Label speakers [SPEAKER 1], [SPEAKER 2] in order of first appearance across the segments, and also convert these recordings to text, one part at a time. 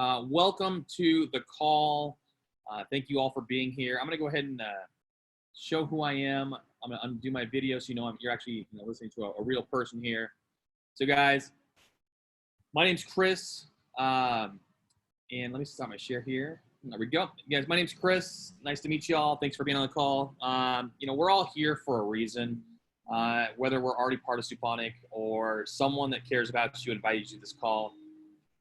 [SPEAKER 1] Welcome to the call. Thank you all for being here. I'm going to go ahead and show who I am. I'm going to undo my video so you know you're actually listening to a real person here. So guys, my name's Chris, and let me start my share here. There we go. Guys, my name's Chris. Nice to meet you all. Thanks for being on the call. We're all here for a reason, whether we're already part of Suponic or someone that cares about you invited you to this call.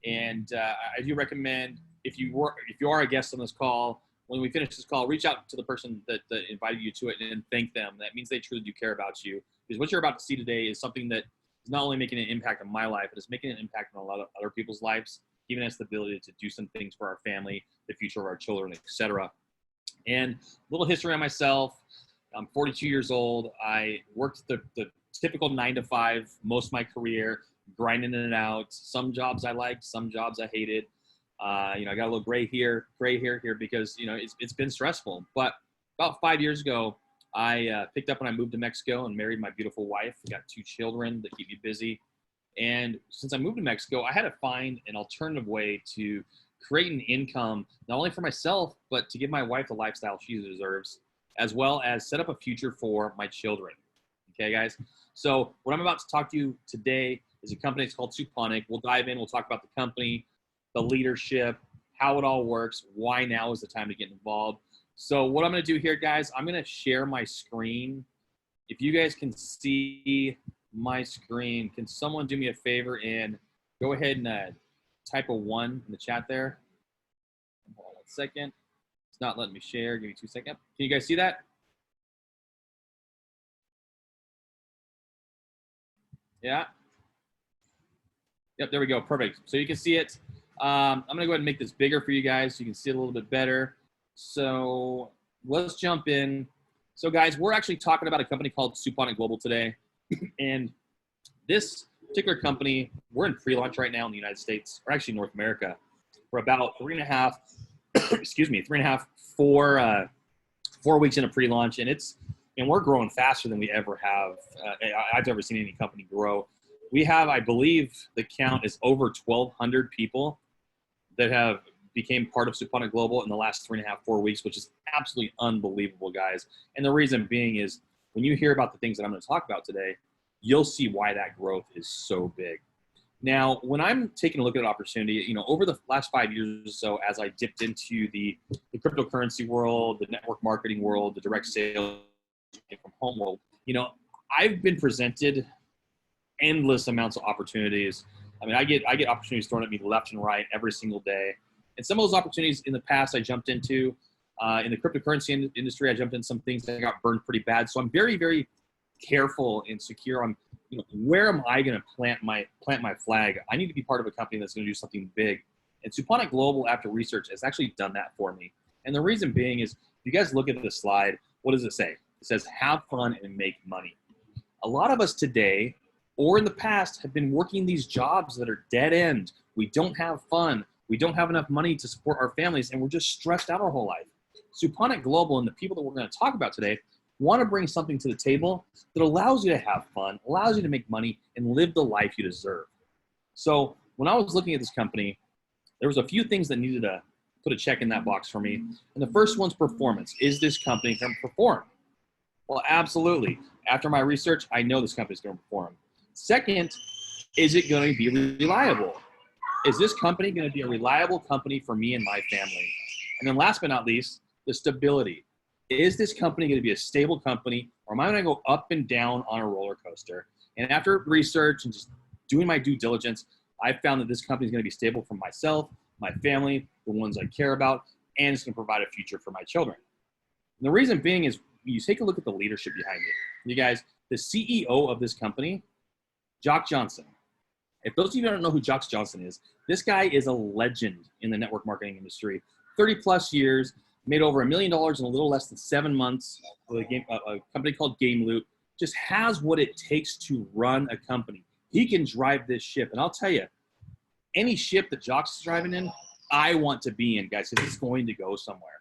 [SPEAKER 1] And I do recommend if you are a guest on this call, when we finish this call, reach out to the person that invited you to it and thank them. That means they truly do care about you. Because what you're about to see today is something that is not only making an impact on my life, but it's making an impact on a lot of other people's lives, giving us the ability to do some things for our family, the future of our children, etc. And a little history on myself. I'm 42 years old. I worked the typical 9-to-5 most of my career, grinding it out. Some jobs I liked, some jobs I hated. I got a little gray hair here because it's been stressful. But about 5 years ago, I picked up and I moved to Mexico and married my beautiful wife. We got 2 children that keep me busy. And since I moved to Mexico, I had to find an alternative way to create an income, not only for myself, but to give my wife the lifestyle she deserves, as well as set up a future for my children. Okay, guys? So what I'm about to talk to you today is a company. It's called Suponic. We'll dive in. We'll talk about the company, the leadership, how it all works, why now is the time to get involved. So what I'm going to do here, guys, I'm going to share my screen. If you guys can see my screen, can someone do me a favor and go ahead and type a 1 in the chat there? Hold on 1 second. It's not letting me share. Give me 2 seconds. Can you guys see that? Yeah. Yep, there we go. Perfect. So you can see it. I'm going to go ahead and make this bigger for you guys so you can see it a little bit better. So let's jump in. So guys, we're actually talking about a company called Suponic Global today. And this particular company, we're in pre-launch right now in the United States, or actually North America. We're about 4 weeks into pre-launch, and we're growing faster than we ever have. I've ever seen any company grow. We have, I believe, the count is over 1,200 people that have became part of Suponic Global in the last 4 weeks, which is absolutely unbelievable, guys. And the reason being is when you hear about the things that I'm going to talk about today, you'll see why that growth is so big. Now, when I'm taking a look at an opportunity, over the last 5 years or so, as I dipped into the cryptocurrency world, the network marketing world, the direct sales from home world, I've been presented endless amounts of opportunities. I mean, I get opportunities thrown at me left and right every single day. And some of those opportunities in the past I jumped into. In the cryptocurrency industry, I jumped in some things that got burned pretty bad. So I'm very, very careful and secure on, where am I going to plant my flag? I need to be part of a company that's going to do something big. And Suponic Global, after research, has actually done that for me. And the reason being is, if you guys look at the slide, what does it say? It says, have fun and make money. A lot of us today, or in the past, have been working these jobs that are dead end. We don't have fun. We don't have enough money to support our families, and we're just stressed out our whole life. Suponic Global and the people that we're going to talk about today want to bring something to the table that allows you to have fun, allows you to make money, and live the life you deserve. So when I was looking at this company, there was a few things that needed to put a check in that box for me. And the first one's performance. Is this company going to perform? Well, absolutely. After my research, I know this company is going to perform. Second, is it going to be reliable? Is this company going to be a reliable company for me and my family? And then last but not least, the stability. Is this company going to be a stable company, or am I going to go up and down on a roller coaster? And after research and just doing my due diligence, I found that this company is going to be stable for myself, my family, the ones I care about, and it's going to provide a future for my children. And the reason being is you take a look at the leadership behind it. You guys, the CEO of this company, Jock Johnson. If those of you don't know who Jock Johnson is, this guy is a legend in the network marketing industry. 30 plus years, made over $1 million in a little less than 7 months with a company called Game Loot. Just has what it takes to run a company. He can drive this ship. And I'll tell you, any ship that Jock's driving in, I want to be in, guys, because it's going to go somewhere.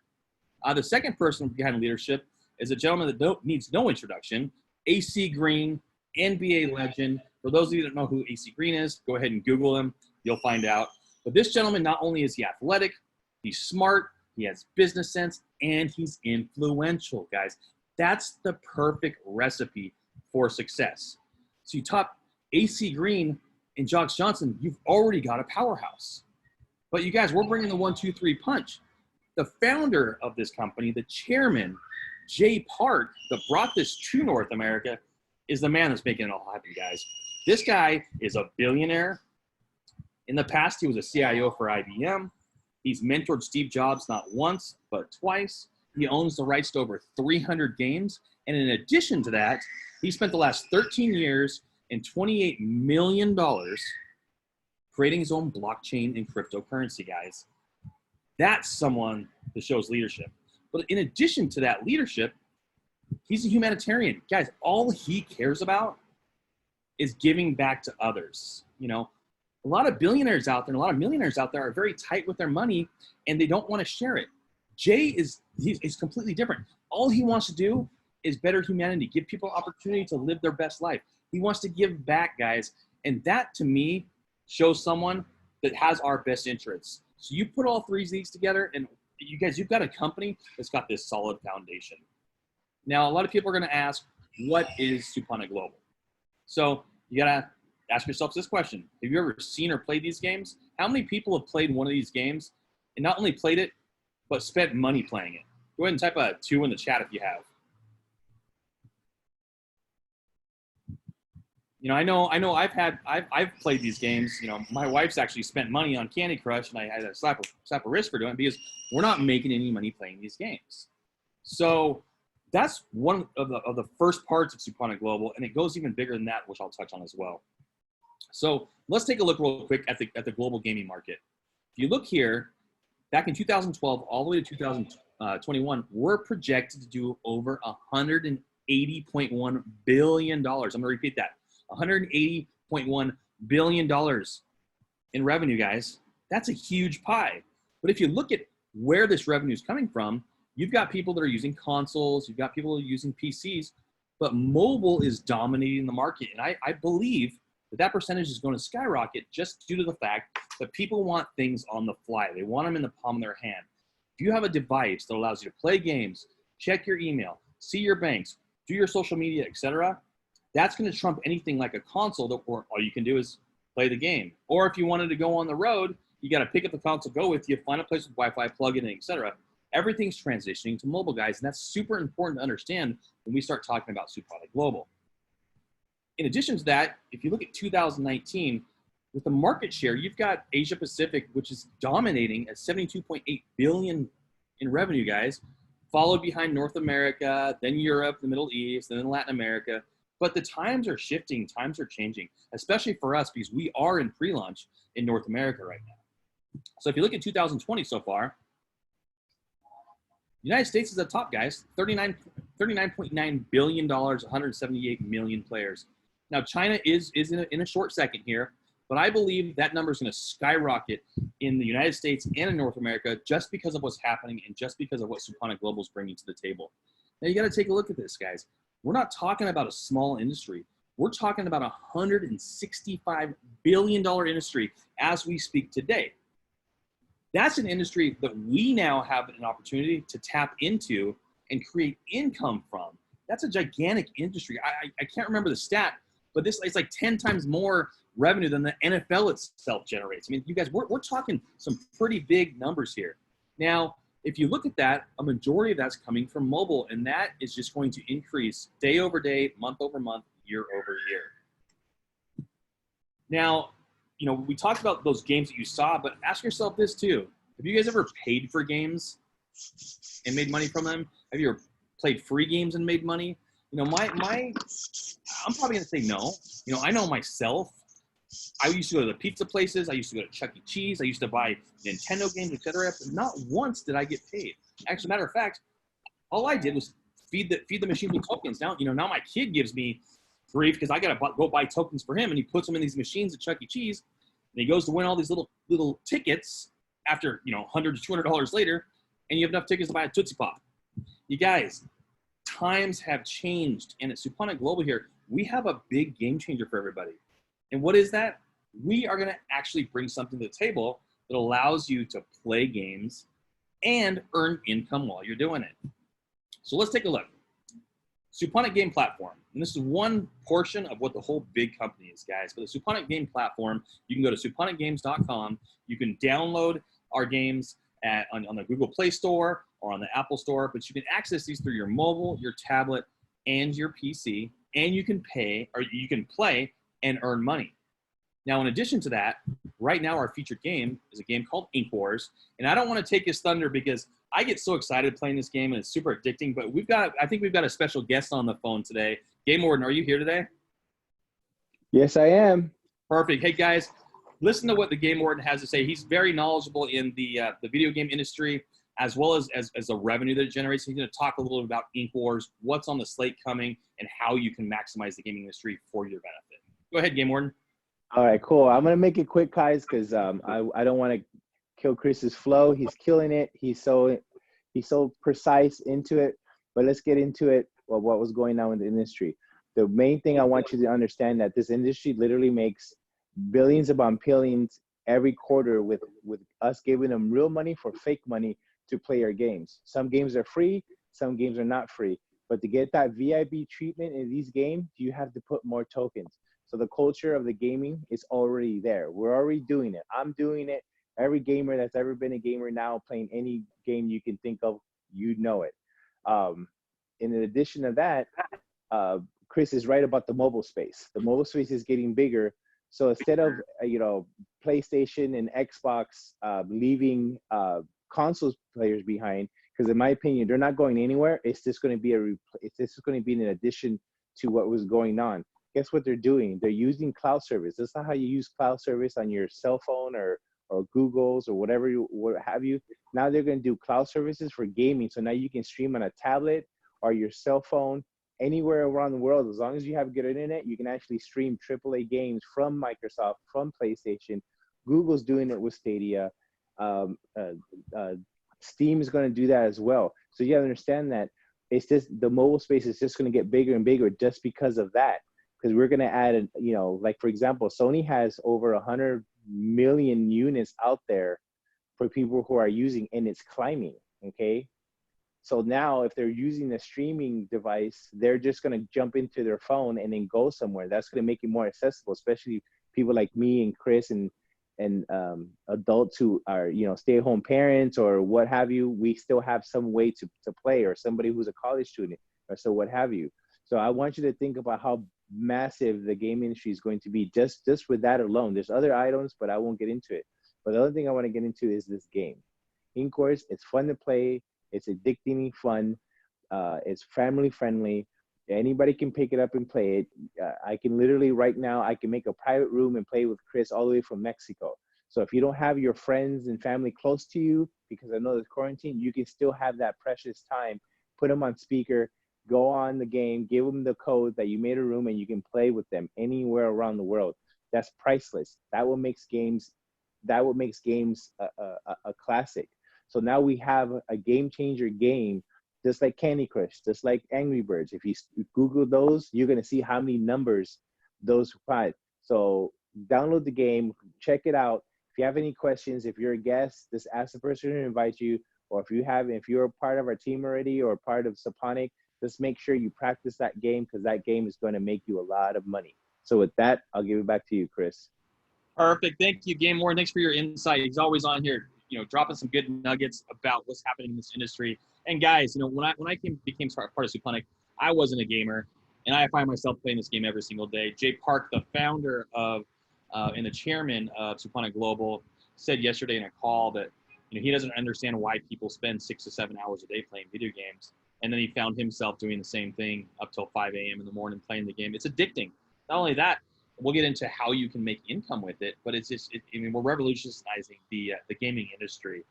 [SPEAKER 1] The second person behind leadership is a gentleman that needs no introduction, AC Green, NBA legend. For those of you that don't know who AC Green is, go ahead and Google him. You'll find out. But this gentleman, not only is he athletic, he's smart, he has business sense, and he's influential, guys. That's the perfect recipe for success. So you top AC Green and Josh Johnson, you've already got a powerhouse. But you guys, we're bringing the 1-2-3 punch. The founder of this company, the chairman, Jay Park, that brought this to North America, is the man that's making it all happen, guys. This guy is a billionaire. In the past, he was a CIO for IBM. He's mentored Steve Jobs not once, but twice. He owns the rights to over 300 games. And in addition to that, he spent the last 13 years and $28 million creating his own blockchain and cryptocurrency, guys. That's someone that shows leadership. But in addition to that leadership, he's a humanitarian. Guys, all he cares about is giving back to others. You know, a lot of billionaires out there and a lot of millionaires out there are very tight with their money and they don't want to share it. Jay he's completely different. All he wants to do is better humanity, give people opportunity to live their best life. He wants to give back, guys. And that, to me, shows someone that has our best interests. So you put all three of these together, and you guys, you've got a company that's got this solid foundation. Now, a lot of people are going to ask, what is Suponic Global? So you got to ask yourself this question. Have you ever seen or played these games? How many people have played one of these games and not only played it, but spent money playing it? Go ahead and type a 2 in the chat if you have. You know, I've played these games. You know, my wife's actually spent money on Candy Crush, and I had to slap a wrist for doing it because we're not making any money playing these games. So that's one of the first parts of Suponic Global, and it goes even bigger than that, which I'll touch on as well. So let's take a look real quick at the global gaming market. If you look here, back in 2012 all the way to 2021, we're projected to do over $180.1 billion. I'm going to repeat that. $180.1 billion in revenue, guys. That's a huge pie. But if you look at where this revenue is coming from, you've got people that are using consoles, you've got people that are using PCs, but mobile is dominating the market. And I believe that percentage is going to skyrocket just due to the fact that people want things on the fly. They want them in the palm of their hand. If you have a device that allows you to play games, check your email, see your banks, do your social media, etc., that's going to trump anything like a console that all you can do is play the game. Or if you wanted to go on the road, you got to pick up the console, go with you, find a place with Wi-Fi, plug it in, etc. Everything's transitioning to mobile, guys, and that's super important to understand when we start talking about Suponic Global. In addition to that, if you look at 2019, with the market share, you've got Asia Pacific, which is dominating at 72.8 billion in revenue, guys, followed behind North America, then Europe, the Middle East, and then Latin America. But the times are shifting, times are changing, especially for us because we are in pre-launch in North America right now. So if you look at 2020 so far, the United States is the top, guys, $39.9 billion, 178 million players. Now, China is in a short second here, but I believe that number is going to skyrocket in the United States and in North America just because of what's happening and just because of what Suponic Global is bringing to the table. Now, you got to take a look at this, guys. We're not talking about a small industry. We're talking about a $165 billion industry as we speak today. That's an industry that we now have an opportunity to tap into and create income from. That's a gigantic industry. I can't remember the stat, but it's like 10 times more revenue than the NFL itself generates. I mean, you guys, we're talking some pretty big numbers here. Now, if you look at that, a majority of that's coming from mobile, and that is just going to increase day over day, month over month, year over year. Now, you know, we talked about those games that you saw, but ask yourself this too. Have you guys ever paid for games and made money from them? Have you ever played free games and made money? You know, I'm probably going to say no. You know, I know myself. I used to go to the pizza places. I used to go to Chuck E. Cheese. I used to buy Nintendo games, etc. But not once did I get paid. Actually, matter of fact, all I did was feed the machine with tokens. Now, you know, now my kid gives me grief because I got to go buy tokens for him, and he puts them in these machines at Chuck E. Cheese, and he goes to win all these little tickets after, you know, $100 to $200 later, and you have enough tickets to buy a Tootsie Pop. You guys, times have changed, and at Suponic Global here, we have a big game changer for everybody. And what is that? We are going to actually bring something to the table that allows you to play games and earn income while you're doing it. So let's take a look. Suponic Game Platform. And this is one portion of what the whole big company is, guys. But the Suponic Game Platform, you can go to suponicgames.com. You can download our games on the Google Play Store or on the Apple Store, but you can access these through your mobile, your tablet, and your PC, and you can play and earn money. Now, in addition to that, right now our featured game is a game called Ink Wars, and I don't want to take his thunder because I get so excited playing this game and it's super addicting, but I think we've got a special guest on the phone today. Game Warden, are you here today?
[SPEAKER 2] Yes, I am.
[SPEAKER 1] Perfect. Hey guys, listen to what the Game Warden has to say. He's very knowledgeable in the video game industry as well as the revenue that it generates. He's going to talk a little bit about Ink Wars, what's on the slate coming, and how you can maximize the gaming industry for your benefit. Go ahead, Game Warden.
[SPEAKER 2] All right, cool. I'm going to make it quick, guys, because I don't want to kill Chris's flow. He's killing it. He's so precise into it. But let's get into it, what was going on in the industry. The main thing I want you to understand that this industry literally makes billions upon billions every quarter with us giving them real money for fake money to play our games. Some games are free, some games are not free. But to get that VIP treatment in these games, you have to put more tokens. So the culture of the gaming is already there. We're already doing it. I'm doing it. Every gamer that's ever been a gamer now playing any game you can think of, you know it. In addition to that, Chris is right about the mobile space. The mobile space is getting bigger. So instead of, PlayStation and Xbox leaving consoles players behind, because in my opinion, they're not going anywhere. It's just going to be an addition to what was going on. Guess what they're doing? They're using cloud service. That's not how you use cloud service on your cell phone or Google's or what have you. Now they're going to do cloud services for gaming. So now you can stream on a tablet or your cell phone anywhere around the world. As long as you have good internet, you can actually stream AAA games from Microsoft, from PlayStation. Google's doing it with Stadia. Steam is going to do that as well. So you have to understand that it's just the mobile space is just going to get bigger and bigger just because of that. Because we're going to add, like for example, Sony has over 100 million units out there for people who are using, and it's climbing. Okay. So now if they're using a streaming device, they're just going to jump into their phone and then go somewhere. That's going to make it more accessible, especially people like me and Chris and adults who are, stay-at-home parents or what have you. We still have some way to play, or somebody who's a college student or so what have you. So I want you to think about how massive the game industry is going to be just with that alone. There's other items, but I won't get into it. But the other thing I want to get into is this game. Ink Wars, it's fun to play. It's addictingly fun. It's family friendly. Anybody can pick it up and play it. I can literally right now, I can make a private room and play with Chris all the way from Mexico. So if you don't have your friends and family close to you, because I know there's quarantine, you can still have that precious time. Put them on speaker, go on the game, give them the code that you made a room, and you can play with them anywhere around the world. That's priceless. That what makes games a classic. So now we have a game changer game, just like Candy Crush, just like Angry Birds. If you Google those, you're going to see how many numbers those provide. So download the game, check it out. If you have any questions, if you're a guest, just ask the person who invites you, or if you're a part of our team already or part of Suponic, just make sure you practice that game, because that game is going to make you a lot of money. So with that, I'll give it back to you, Chris.
[SPEAKER 1] Perfect. Thank you, Game Warden. Thanks for your insight. He's always on here, dropping some good nuggets about what's happening in this industry. And guys, when I became part of Suponic, I wasn't a gamer, and I find myself playing this game every single day. Jay Park, the founder of and the chairman of Suponic Global, said yesterday in a call that he doesn't understand why people spend 6 to 7 hours a day playing video games. And then he found himself doing the same thing up till 5 a.m. in the morning playing the game. It's addicting. Not only that, we'll get into how you can make income with it, but it's just, we're revolutionizing the gaming industry.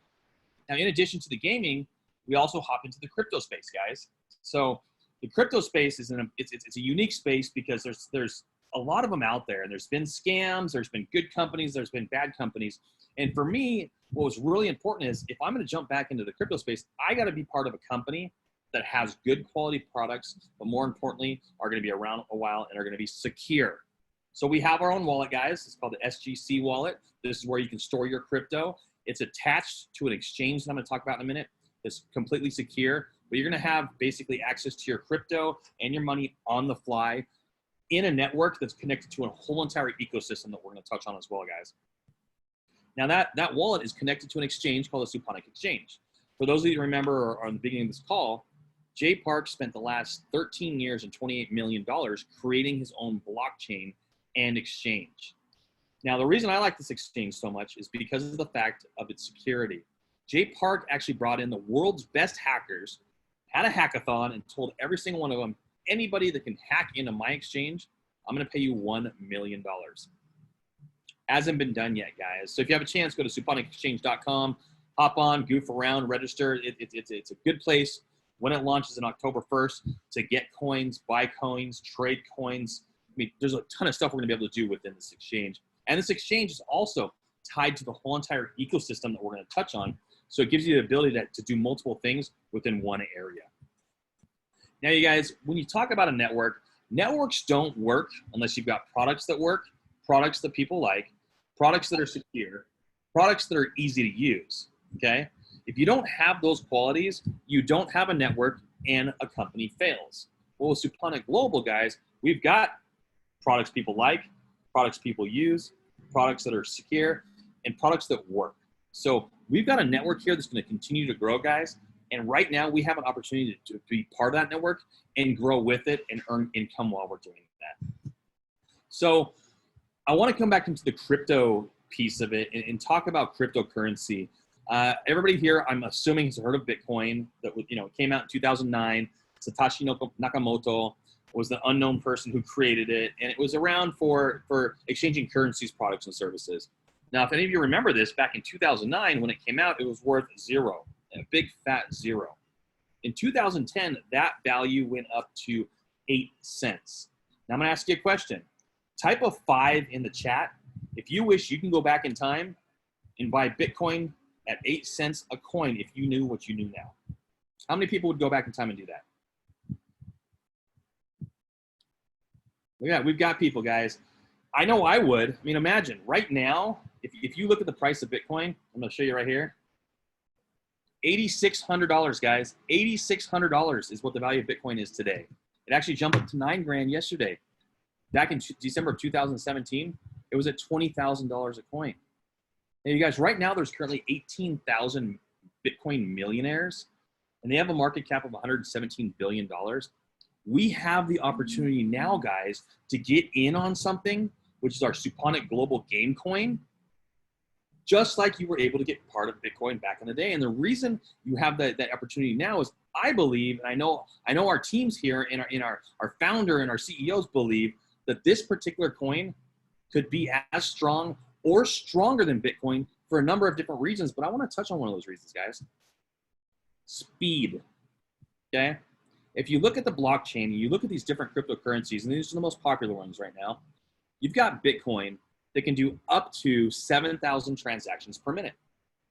[SPEAKER 1] Now, in addition to the gaming, we also hop into the crypto space, guys. So the crypto space is it's a unique space because there's a lot of them out there, and there's been scams, there's been good companies, there's been bad companies. And for me, what was really important is if I'm going to jump back into the crypto space, I got to be part of a company that has good quality products, but more importantly, are going to be around a while and are going to be secure. So we have our own wallet, guys. It's called the SGC wallet. This is where you can store your crypto. It's attached to an exchange that I'm going to talk about in a minute. It's completely secure, but you're going to have basically access to your crypto and your money on the fly in a network that's connected to a whole entire ecosystem that we're going to touch on as well, guys. Now that wallet is connected to an exchange called the Suponic exchange. For those of you who remember or on the beginning of this call, Jay Park spent the last 13 years and $28 million creating his own blockchain and exchange. Now, the reason I like this exchange so much is because of the fact of its security. Jay Park actually brought in the world's best hackers, had a hackathon, and told every single one of them, anybody that can hack into my exchange, I'm going to pay you $1 million. Hasn't been done yet, guys. So if you have a chance, go to suponicexchange.com, hop on, goof around, register. It's a good place when it launches on October 1st to get coins, buy coins, trade coins. I mean, there's a ton of stuff we're going to be able to do within this exchange. And this exchange is also tied to the whole entire ecosystem that we're going to touch on. So it gives you the ability to do multiple things within one area. Now, you guys, when you talk about a network, networks don't work unless you've got products that work, products that people like, products that are secure, products that are easy to use, okay? If you don't have those qualities, you don't have a network and a company fails. Well, with Suponic Global, guys, we've got products people like, products people use, products that are secure, and products that work. So we've got a network here that's going to continue to grow, guys. And right now we have an opportunity to be part of that network and grow with it and earn income while we're doing that. So I want to come back into the crypto piece of it and talk about cryptocurrency. Everybody here, I'm assuming, has heard of Bitcoin. That came out in 2009. Satoshi Nakamoto was the unknown person who created it, and it was around for exchanging currencies, products, and services. Now, if any of you remember this, back in 2009, when it came out, it was worth zero, a big fat zero. In 2010, that value went up to 8 cents. Now, I'm going to ask you a question. Type a 5 in the chat if you wish you can go back in time and buy Bitcoin at 8 cents a coin if you knew what you knew now. How many people would go back in time and do that? Yeah, we've got people, guys. I know I would. I mean, imagine right now, if you look at the price of Bitcoin, I'm going to show you right here. $8,600, guys. $8,600 is what the value of Bitcoin is today. It actually jumped up to $9,000 yesterday. Back in December of 2017, it was at $20,000 a coin. Now, you guys, right now there's currently 18,000 Bitcoin millionaires, and they have a market cap of $117 billion. We have the opportunity now, guys, to get in on something, which is our Suponic Global Game Coin, just like you were able to get part of Bitcoin back in the day. And the reason you have that opportunity now is I believe, and I know our teams here and our founder and our CEOs believe that this particular coin could be as strong or stronger than Bitcoin for a number of different reasons. But I want to touch on one of those reasons, guys. Speed, okay? If you look at the blockchain, you look at these different cryptocurrencies, and these are the most popular ones right now, you've got Bitcoin that can do up to 7,000 transactions per minute.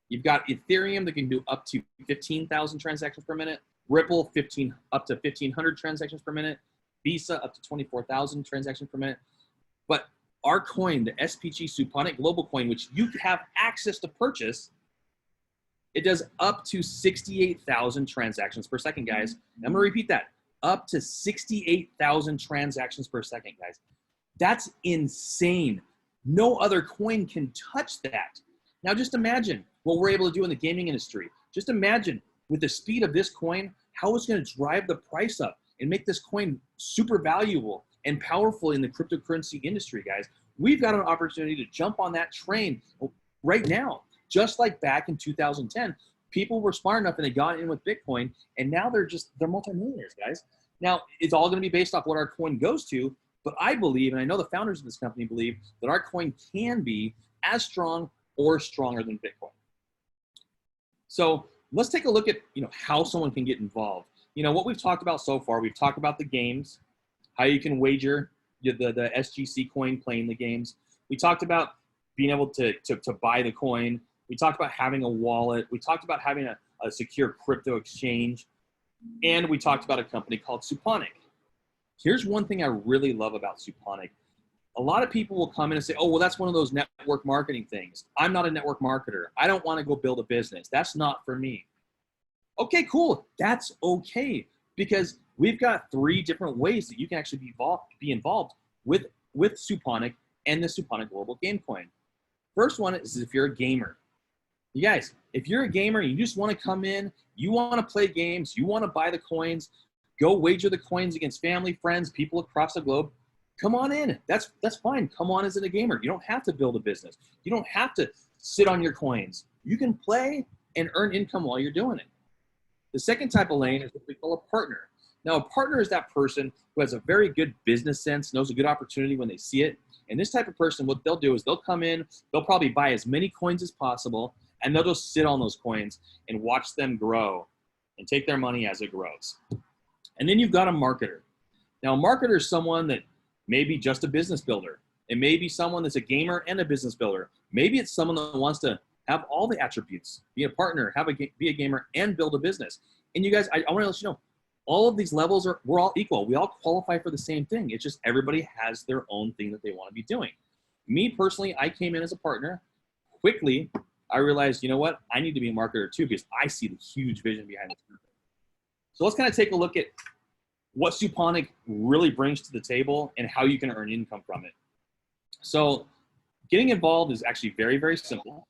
[SPEAKER 1] You've got Ethereum that can do up to 15,000 transactions per minute, Ripple up to 1,500 transactions per minute, Visa up to 24,000 transactions per minute. But our coin, the SPG Suponic Global Coin, which you have access to purchase, it does up to 68,000 transactions per second, guys. I'm going to repeat that. Up to 68,000 transactions per second, guys. That's insane. No other coin can touch that. Now, just imagine what we're able to do in the gaming industry. Just imagine with the speed of this coin, how it's going to drive the price up and make this coin super valuable and powerful in the cryptocurrency industry, guys. We've got an opportunity to jump on that train right now. Just like back in 2010, people were smart enough and they got in with Bitcoin, and now they're multimillionaires, guys. Now, it's all going to be based off what our coin goes to, but I believe, and I know the founders of this company believe, that our coin can be as strong or stronger than Bitcoin. So let's take a look at how someone can get involved. What we've talked about so far, we've talked about the games, how you can wager the SGC coin playing the games. We talked about being able to buy the coin. We talked about having a wallet. We talked about having a secure crypto exchange. And we talked about a company called Suponic. Here's one thing I really love about Suponic. A lot of people will come in and say, oh, well, that's one of those network marketing things. I'm not a network marketer. I don't want to go build a business. That's not for me. Okay, cool. That's okay, because we've got 3 different ways that you can actually be involved with Suponic and the Suponic Global Game Coin. First one is if you're a gamer. You guys, if you're a gamer, you just want to come in, you want to play games, you want to buy the coins, go wager the coins against family, friends, people across the globe, come on in. That's fine. Come on as a gamer. You don't have to build a business. You don't have to sit on your coins. You can play and earn income while you're doing it. The second type of lane is what we call a partner. Now, a partner is that person who has a very good business sense, knows a good opportunity when they see it. And this type of person, what they'll do is they'll come in, they'll probably buy as many coins as possible, and they'll just sit on those coins and watch them grow and take their money as it grows. And then you've got a marketer. Now, a marketer is someone that may be just a business builder. It may be someone that's a gamer and a business builder. Maybe it's someone that wants to have all the attributes, be a partner, be a gamer, and build a business. And you guys, I want to let you know, all of these levels we're all equal. We all qualify for the same thing. It's just everybody has their own thing that they want to be doing. Me personally, I came in as a partner. Quickly, I realized, you know what? I need to be a marketer too, because I see the huge vision behind this. So let's kind of take a look at what Suponic really brings to the table and how you can earn income from it. So getting involved is actually very, very simple.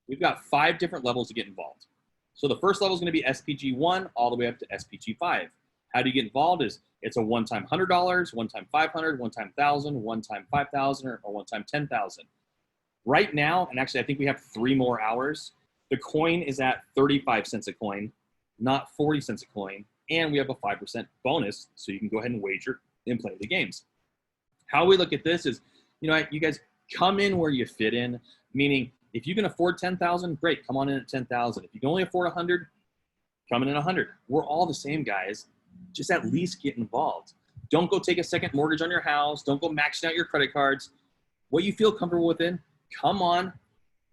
[SPEAKER 1] We've got 5 different levels to get involved. So the first level is going to be SPG 1 all the way up to SPG 5. How do you get involved? It's a one-time $100, one-time $500, one-time $1,000, one-time $5,000, or one-time $10,000. Right now, and actually I think we have 3 more hours, the coin is at 35 cents a coin, not 40 cents a coin, and we have a 5% bonus, so you can go ahead and wager and play the games. How we look at this is, you know, you guys come in where you fit in, meaning if you can afford 10,000, great, come on in at 10,000. If you can only afford 100, come in at 100. We're all the same, guys. Just at least get involved. Don't go take a second mortgage on your house. Don't go maxing out your credit cards. What you feel comfortable within, come on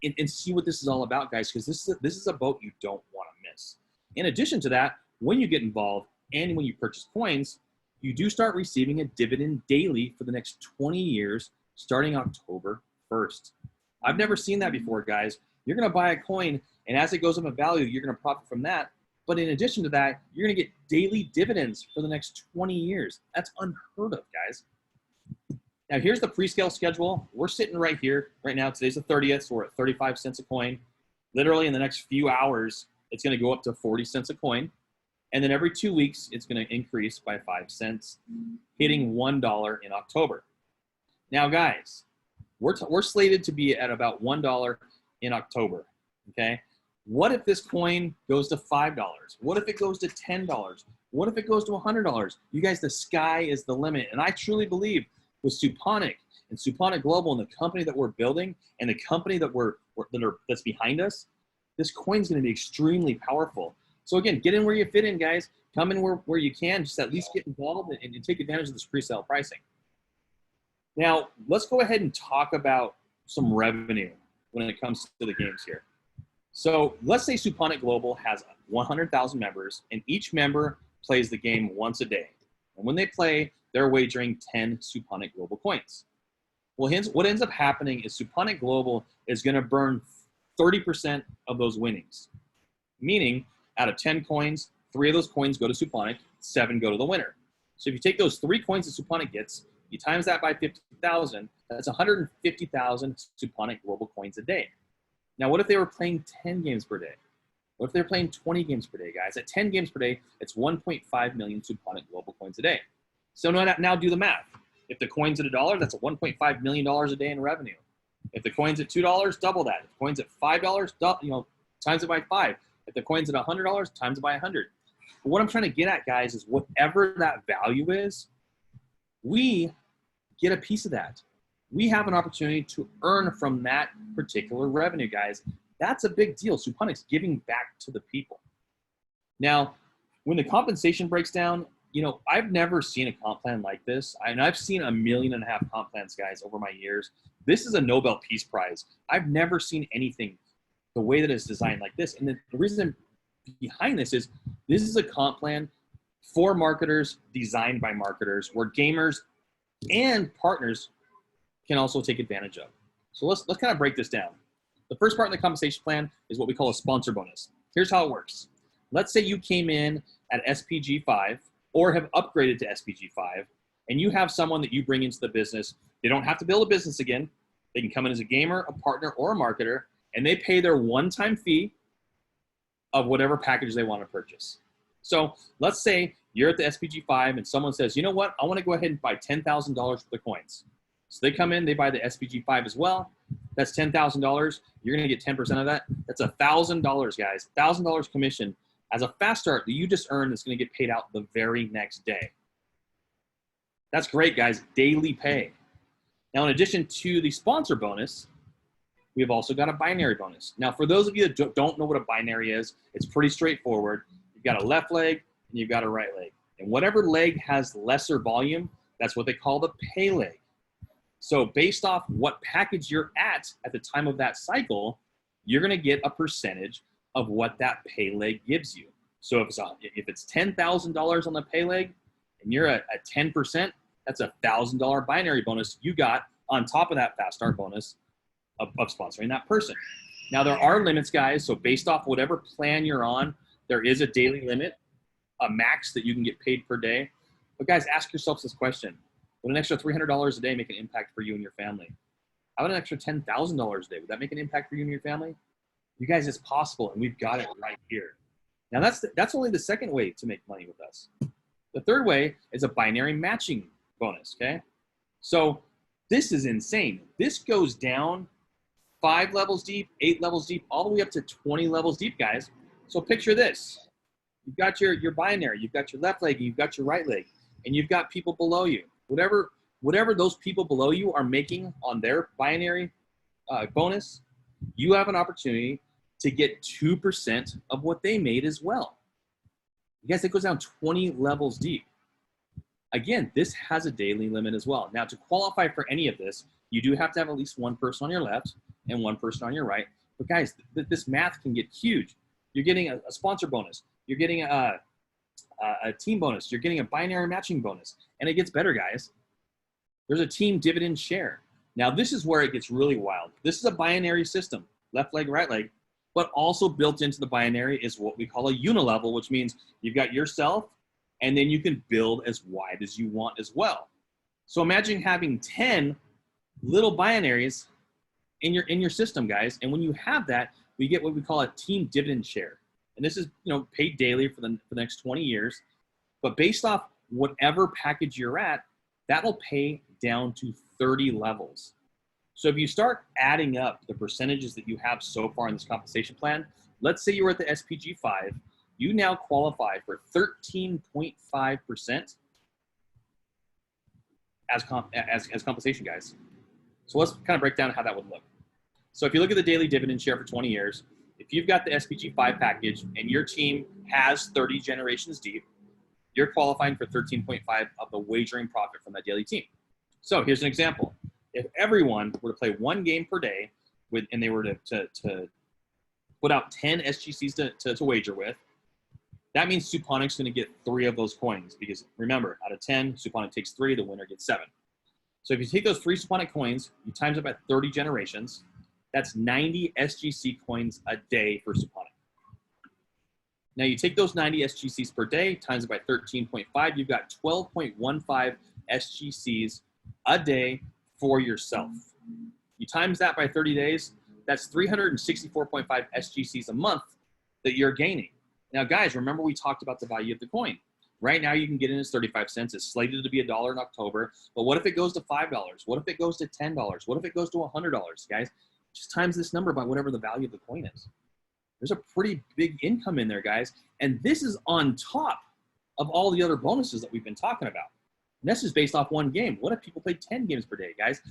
[SPEAKER 1] and see what this is all about, guys, because this is a boat you don't want to miss. In addition to that, when you get involved and when you purchase coins, you do start receiving a dividend daily for the next 20 years, starting October 1st. I've never seen that before, guys. You're going to buy a coin, and as it goes up in value, you're going to profit from that. But in addition to that, you're going to get daily dividends for the next 20 years. That's unheard of, guys. Now, here's the pre-scale schedule. We're sitting right here right now. Today's the 30th, so we're at 35 cents a coin. Literally, in the next few hours, it's going to go up to 40 cents a coin. And then every 2 weeks, it's going to increase by 5 cents, hitting $1 in October. Now, guys, we're slated to be at about $1 in October, okay? What if this coin goes to $5? What if it goes to $10? What if it goes to $100? You guys, the sky is the limit. And I truly believe with Suponic and Suponic Global and the company that we're building and the company that's behind us, this coin's going to be extremely powerful. So again, get in where you fit in, guys. Come in where you can. Just at least get involved and take advantage of this pre-sale pricing. Now, let's go ahead and talk about some revenue when it comes to the games here. So let's say Suponic Global has 100,000 members, and each member plays the game once a day. And when they play, they're wagering 10 Suponic Global coins. Well, what ends up happening is Suponic Global is going to burn 30% of those winnings, meaning out of 10 coins, 3 of those coins go to Suponic, 7 go to the winner. So if you take those 3 coins that Suponic gets, you times that by 50,000, that's 150,000 Suponic Global coins a day. Now, what if they were playing 10 games per day? What if they're playing 20 games per day, guys? At 10 games per day, it's 1.5 million Suponic Global coins a day. So now do the math. If the coin's at $1, that's a $1.5 million a day in revenue. If the coin's at $2, double that. If the coin's at $5, times it by 5. If the coin's at $100, times it by 100. But what I'm trying to get at, guys, is whatever that value is, we get a piece of that. We have an opportunity to earn from that particular revenue, guys. That's a big deal. Suponic's giving back to the people. Now, when the compensation breaks down, I've never seen a comp plan like this. I've seen 1.5 million comp plans, guys, over my years. This is a Nobel Peace Prize. I've never seen anything the way that it's designed like this. And the reason behind this is a comp plan for marketers, designed by marketers, where gamers and partners can also take advantage of. So let's kind of break this down. The first part of the compensation plan is what we call a sponsor bonus. Here's how it works. Let's say you came in at SPG 5 or have upgraded to SPG 5, and you have someone that you bring into the business. They don't have to build a business again. They can come in as a gamer, a partner, or a marketer, and they pay their one-time fee of whatever package they want to purchase. So let's say you're at the SPG 5 and someone says, you know what, I want to go ahead and buy $10,000 worth of coins. So they come in, they buy the SPG 5 as well. That's $10,000. You're going to get 10% of that. That's $1,000, guys. $1,000 commission as a fast start that you just earned that's going to get paid out the very next day. That's great, guys. Daily pay. Now, in addition to the sponsor bonus, we've also got a binary bonus. Now, for those of you that don't know what a binary is, it's pretty straightforward. You've got a left leg and you've got a right leg. And whatever leg has lesser volume, that's what they call the pay leg. So based off what package you're at the time of that cycle, you're going to get a percentage of what that pay leg gives you. So if it's $10,000 on the pay leg and you're at 10%, that's $1,000 binary bonus you got on top of that fast start bonus of sponsoring that person. Now there are limits, guys. So based off whatever plan you're on, there is a daily limit, a max that you can get paid per day. But guys, ask yourselves this question. Would an extra $300 a day make an impact for you and your family? How about an extra $10,000 a day? Would that make an impact for you and your family? You guys, it's possible, and we've got it right here. Now that's only the second way to make money with us. The third way is a binary matching bonus, okay? So this is insane. This goes down 5 levels deep, 8 levels deep, all the way up to 20 levels deep, guys. So picture this. You've got your binary, you've got your left leg, and you've got your right leg, and you've got people below you. Whatever those people below you are making on their binary bonus, you have an opportunity to get 2% of what they made as well. You guys, it goes down 20 levels deep. Again, this has a daily limit as well. Now, to qualify for any of this, you do have to have at least one person on your left and one person on your right. But guys, this math can get huge. You're getting a sponsor bonus. You're getting a team bonus. You're getting a binary matching bonus. And it gets better, guys. There's a team dividend share. Now, this is where it gets really wild. This is a binary system, left leg, right leg. But also built into the binary is what we call a unilevel, which means you've got yourself, and then you can build as wide as you want as well. So imagine having 10 little binaries in your system, guys. And when you have that, we get what we call a team dividend share. And this is paid daily for the next 20 years. But based off whatever package you're at, that'll pay down to 30 levels. So if you start adding up the percentages that you have so far in this compensation plan, let's say you were at the SPG 5, you now qualify for 13.5% as compensation, guys. So let's kind of break down how that would look. So if you look at the daily dividend share for 20 years, if you've got the SPG 5 package and your team has 30 generations deep, you're qualifying for 13.5 of the wagering profit from that daily team. So here's an example. If everyone were to play one game per day and they were to put out 10 SGCs to wager with, that means Suponic's going to get 3 of those coins because remember, out of 10, Suponic takes 3, the winner gets 7. So if you take those 3 Suponic coins, you times it by 30 generations, that's 90 SGC coins a day for Suponic. Now you take those 90 SGCs per day, times it by 13.5, you've got 12.15 SGCs a day for yourself. You times that by 30 days, that's 364.5 SGCs a month that you're gaining. Now guys, remember we talked about the value of the coin. Right now you can get in as 35 cents. It's slated to be $1 in October, but what if it goes to $5? What if it goes to $10? What if it goes to $100, guys? Just times this number by whatever the value of the coin is. There's a pretty big income in there, guys. And this is on top of all the other bonuses that we've been talking about. And this is based off one game. What if people play 10 games per day, guys?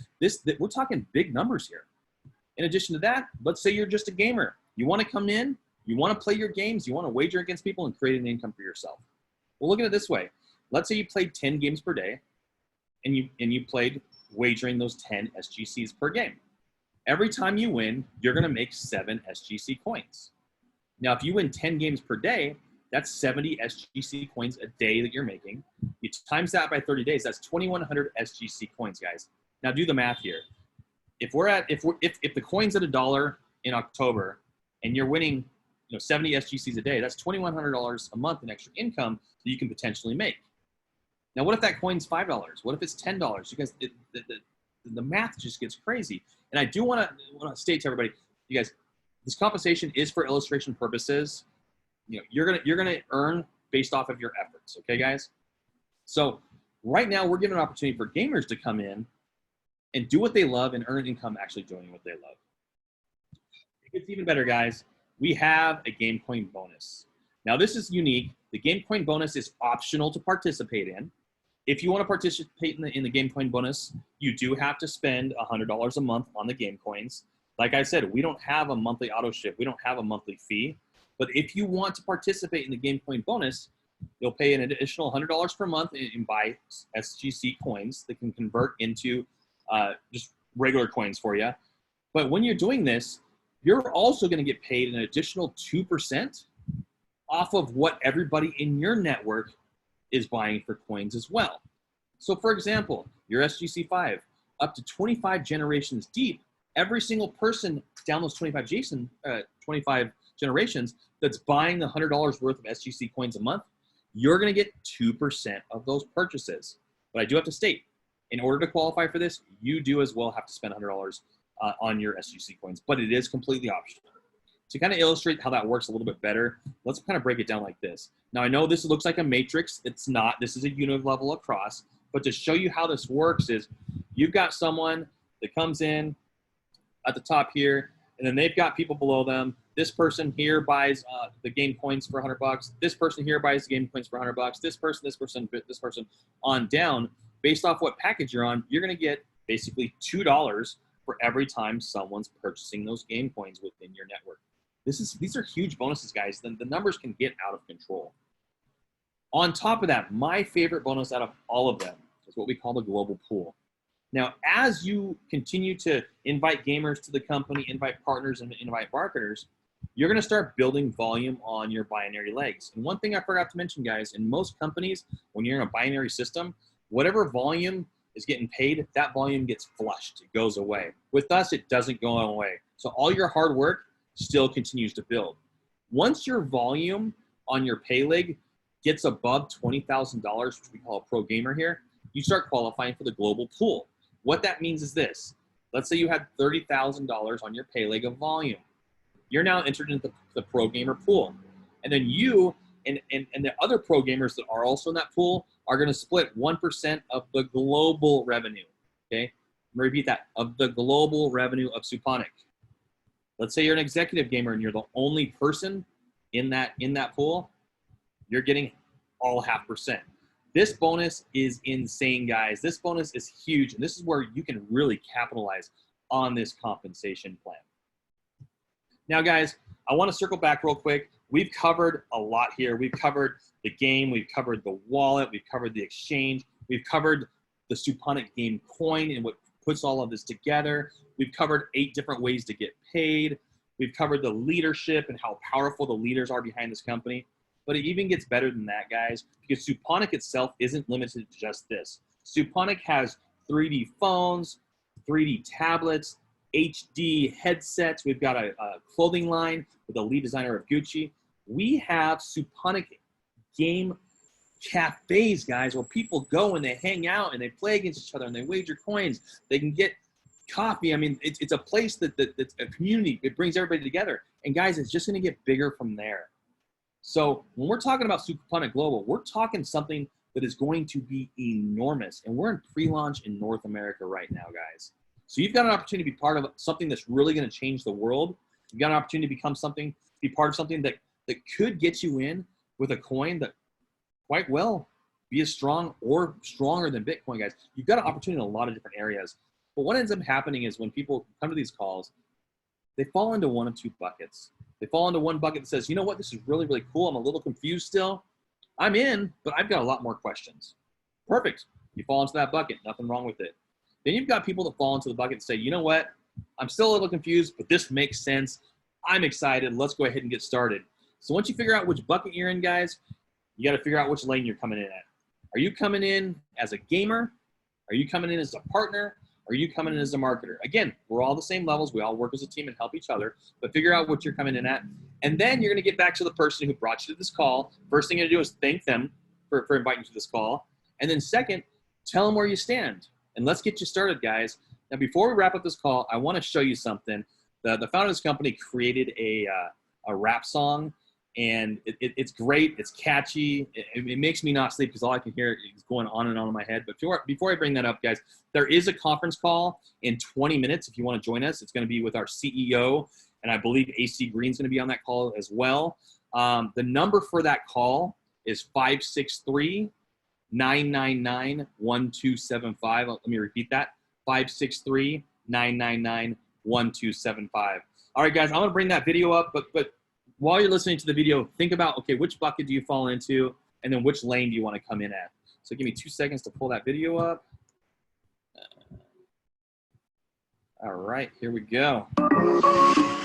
[SPEAKER 1] We're talking big numbers here. In addition to that, let's say you're just a gamer. You want to come in, you want to play your games, you want to wager against people and create an income for yourself. Well, look at it this way. Let's say you played 10 games per day and you played wagering those 10 SGCs per game. Every time you win, you're going to make 7 SGC coins. Now, if you win 10 games per day, that's 70 SGC coins a day that you're making. You times that by 30 days, that's 2,100 SGC coins, guys. Now do the math here. If the coin's at $1 in October and you're winning 70 SGCs a day, that's $2,100 a month in extra income that you can potentially make. Now, what if that coin's $5? What if it's $10? You guys, the math just gets crazy. And I do want to state to everybody, you guys, this compensation is for illustration purposes. You're gonna earn based off of your efforts. Okay, guys. So right now we're giving an opportunity for gamers to come in and do what they love and earn income actually doing what they love. It gets even better, guys. We have a game coin bonus. Now this is unique. The game coin bonus is optional to participate in. If you want to participate in the game coin bonus, you do have to spend $100 a month on the game coins. Like I said, we don't have a monthly auto ship. We don't have a monthly fee. But if you want to participate in the game coin bonus, you'll pay an additional $100 per month and buy SGC coins that can convert into just regular coins for you. But when you're doing this, you're also going to get paid an additional 2% off of what everybody in your network is buying for coins as well. So for example, your SGC5, up to 25 generations deep, every single person down those 25 generations that's buying the $100 worth of SGC coins a month, you're going to get 2% of those purchases. But I do have to state, in order to qualify for this, you do as well have to spend $100 on your SGC coins, but it is completely optional. To kind of illustrate how that works a little bit better, let's kind of break it down like this. Now, I know this looks like a matrix. It's not. This is a unit level across. But to show you how this works is you've got someone that comes in at the top here, and then they've got people below them. This person here buys the game coins for $100. This person here buys the game coins for $100. This person on down. Based off what package you're on, you're going to get basically $2 for every time someone's purchasing those game coins within your network. These are huge bonuses, guys. The numbers can get out of control. On top of that, my favorite bonus out of all of them is what we call the global pool. Now, as you continue to invite gamers to the company, invite partners, and invite marketers, you're going to start building volume on your binary legs. And one thing I forgot to mention, guys, in most companies, when you're in a binary system, whatever volume is getting paid, that volume gets flushed. It goes away. With us, it doesn't go away. So all your hard work still continues to build. Once your volume on your pay leg gets above $20,000, which we call a pro gamer here, you start qualifying for the global pool. What that means is this. Let's say you had $30,000 on your pay leg of volume. You're now entered into the pro gamer pool. And then you and the other pro gamers that are also in that pool are going to split 1% of the global revenue. Okay? I'm going to repeat that, of the global revenue of Suponic. Let's say you're an executive gamer and you're the only person in that pool, you're getting all 0.5%. This bonus is insane, guys. This bonus is huge, and this is where you can really capitalize on this compensation plan. Now, guys, I want to circle back real quick. We've covered a lot here. We've covered the game. We've covered the wallet. We've covered the exchange. We've covered the Suponic game coin and what puts all of this together. We've covered 8 different ways to get paid. We've covered the leadership and how powerful the leaders are behind this company. But it even gets better than that, guys, because Suponic itself isn't limited to just this. Suponic has 3D phones, 3D tablets, HD headsets. We've got a clothing line with the lead designer of Gucci. We have Suponic game cafes, guys, where people go and they hang out and they play against each other and they wager coins. They can get coffee. I mean, it's a place that's a community. It brings everybody together. And guys, it's just going to get bigger from there. So when we're talking about Suponic Global, we're talking something that is going to be enormous. And we're in pre-launch in North America right now, guys. So you've got an opportunity to be part of something that's really going to change the world. You've got an opportunity to be part of something that could get you in with a coin that quite well be as strong or stronger than Bitcoin, guys. You've got an opportunity in a lot of different areas. But what ends up happening is when people come to these calls, they fall into one of 2 buckets. They fall into one bucket that says, you know what, this is really, really cool. I'm a little confused still. I'm in, but I've got a lot more questions. Perfect. You fall into that bucket. Nothing wrong with it. Then you've got people that fall into the bucket and say, you know what, I'm still a little confused, but this makes sense. I'm excited. Let's go ahead and get started. So once you figure out which bucket you're in, guys, you got to figure out which lane you're coming in at. Are you coming in as a gamer? Are you coming in as a partner? Are you coming in as a marketer? Again, we're all the same levels. We all work as a team and help each other, but figure out what you're coming in at. And then you're going to get back to the person who brought you to this call. First thing you're going to do is thank them for inviting you to this call. And then second, tell them where you stand. And let's get you started, guys. Now, before we wrap up this call, I want to show you something. The founder of this company created a rap song, and it's great. It's catchy. It makes me not sleep because all I can hear is going on and on in my head. But before I bring that up, guys, there is a conference call in 20 minutes if you want to join us. It's going to be with our CEO, and I believe AC Green's going to be on that call as well. The number for that call is 563-999-1275. Let me repeat that, 563-999-1275. All right, guys, I'm going to bring that video up, but while you're listening to the video, think about, okay, which bucket do you fall into, and then which lane do you want to come in at? So give me 2 seconds to pull that video up. All right, here we go.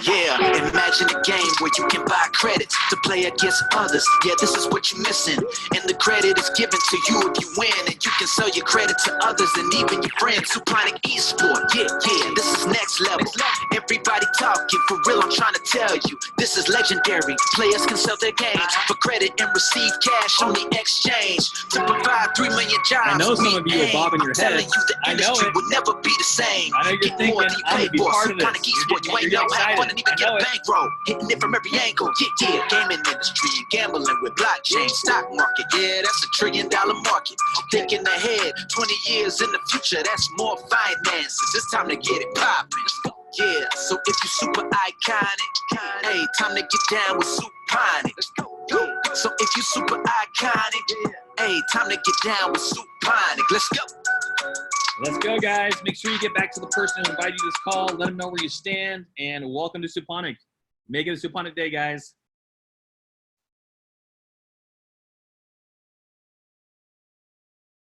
[SPEAKER 3] Yeah, imagine a game where you can buy credits to play against others. Yeah, this is what you're missing. And the credit is given to you if you win. And you can sell your credit to others and even your friends. Suponic eSport, yeah, this is next level. Everybody talking, for real, I'm trying to tell you. This is legendary. Players can sell their games for credit and receive cash on the exchange. To provide 3 million jobs.
[SPEAKER 1] I know some of you are bobbing your head.
[SPEAKER 3] You, the industry will never be the same.
[SPEAKER 1] I know you're
[SPEAKER 3] Get
[SPEAKER 1] thinking,
[SPEAKER 3] more than you
[SPEAKER 1] I'm
[SPEAKER 3] pay
[SPEAKER 1] gonna be
[SPEAKER 3] for.
[SPEAKER 1] part of this.
[SPEAKER 3] Suponic eSport, you ain't
[SPEAKER 1] You're
[SPEAKER 3] know how fun
[SPEAKER 1] excited.
[SPEAKER 3] and even get a bankroll. Hitting it from every angle. Yeah, gaming industry and gambling with blockchain, stock market. Yeah, that's $1 trillion market. Thinking ahead, 20 years in the future, that's more finances. It's time to get it poppin'. Yeah, so if you super iconic, hey, time to get down with Suponic. So if you super iconic, hey, time to get down with Suponic. Let's go.
[SPEAKER 1] Let's go, guys. Make sure you get back to the person who invited you to this call. Let them know where you stand, and welcome to Suponic. Make it a Suponic day, guys.